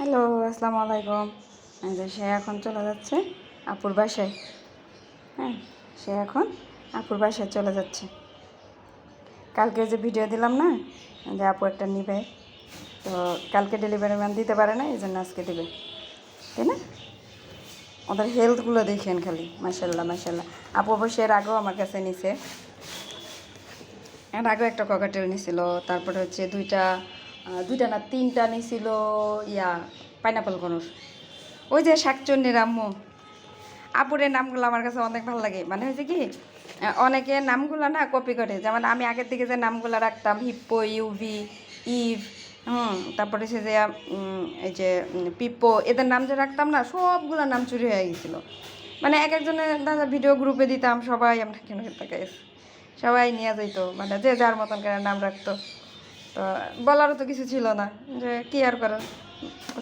Hello, আসসালামু আলাইকুম। সে এখন চলে যাচ্ছে আপুর বাসায়। হ্যাঁ, সে এখন আপুর বাসায় চলে যাচ্ছে। কালকে যে ভিডিও দিলাম না, যে আপু একটা নিবে, তো কালকে ডেলিভারি ম্যান দিতে পারে না, এই জন্য আজকে দেবে, তাই না? ওদের হেলথগুলো দেখেন খালি, মাশাল্লাহ মাশাল্লাহ। আপু অবশ্য এর আগেও আমার কাছে নিছে, এর আগেও একটা ককাটেল নিছিল, তারপরে হচ্ছে দুইটা না তিনটা নিছিল পাইনাপল গনুর। ওই যে শাকচন্নির আম্মু। আপুরের নামগুলো আমার কাছে অনেক ভালো লাগে, মানে হয়েছে কি অনেকে নামগুলো না কপি করে, যেমন আমি আগের দিকে যে নামগুলো রাখতাম হিপ্পো, ইউভি, ইভ, তারপরে সে যে এই যে পিপ্পো, এদের নাম যে রাখতাম না, সবগুলো নাম চুরি হয়ে গেছিলো। মানে এক একজনের দাদা ভিডিও গ্রুপে দিতাম, সবাই আমরা কেন সবাই নিয়ে যেত, মানে যে যার মতন করে নাম রাখতো। তো বলারও তো কিছু ছিল না, যে কি আর করার।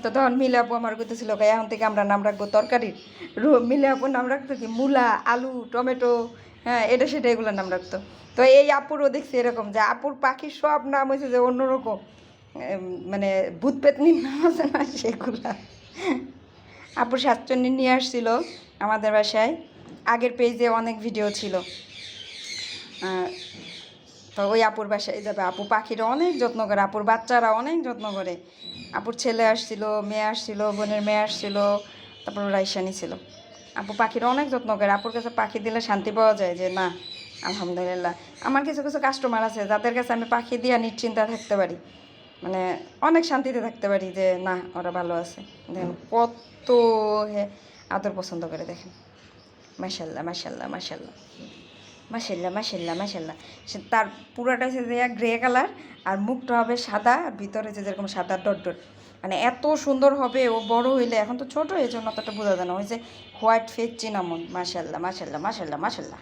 তো তখন মিলে আপু আমার করতেছিল, এখন থেকে আমরা নাম রাখবো তরকারির। মিলে আপু নাম রাখতো কি মূলা, আলু, টমেটো, হ্যাঁ এটা সেটা এগুলোর নাম রাখতো। তো এই আপুরও দেখছি এরকম, যে আপুর পাখির সব নাম হয়েছে যে অন্যরকম, মানে ভূত পেতনির নাম আছে না সেগুলা। আপুর শাকচুন্নি নিয়ে আসছিল আমাদের বাসায়, আগের পেজে অনেক ভিডিও ছিল। তো ওই আপুর বাসায় যাবে, আপু পাখিরা অনেক যত্ন করে, আপুর বাচ্চারা অনেক যত্ন করে। আপুর ছেলে আসছিল, মেয়ে আসছিল, বোনের মেয়ে আসছিল, তারপর রাইসানি ছিল। আপু পাখিরা অনেক যত্ন করে, আপুর কাছে পাখি দিলে শান্তি পাওয়া যায়, যে না আলহামদুলিল্লাহ। আমার কিছু কিছু কাস্টমার আছে যাদের কাছে আমি পাখি দিয়ে নিশ্চিন্তা থাকতে পারি, মানে অনেক শান্তিতে থাকতে পারি, যে না ওরা ভালো আছে। দেখেন কত আদর পছন্দ করে, দেখেন মাশাল্লাহ মাশাল্লাহ মাশাল্লাহ মাশাল্লাহ মাশাল্লাহ মাশাল্লাহ। সে তার পুরোটা হচ্ছে যে গ্রে কালার, আর মুখটা হবে সাদা, আর ভিতরে হচ্ছে যেরকম সাদা ডট ডট, মানে এত সুন্দর হবে। ও বড় হইলে, এখন তো ছোটো, এই জন্য অতটা বোঝা যায় না, ওই যে হোয়াইট ফেস চিনামন। মাশাল্লাহ মাশাল্লাহ মাশাল্লাহ মাশাল্লাহ।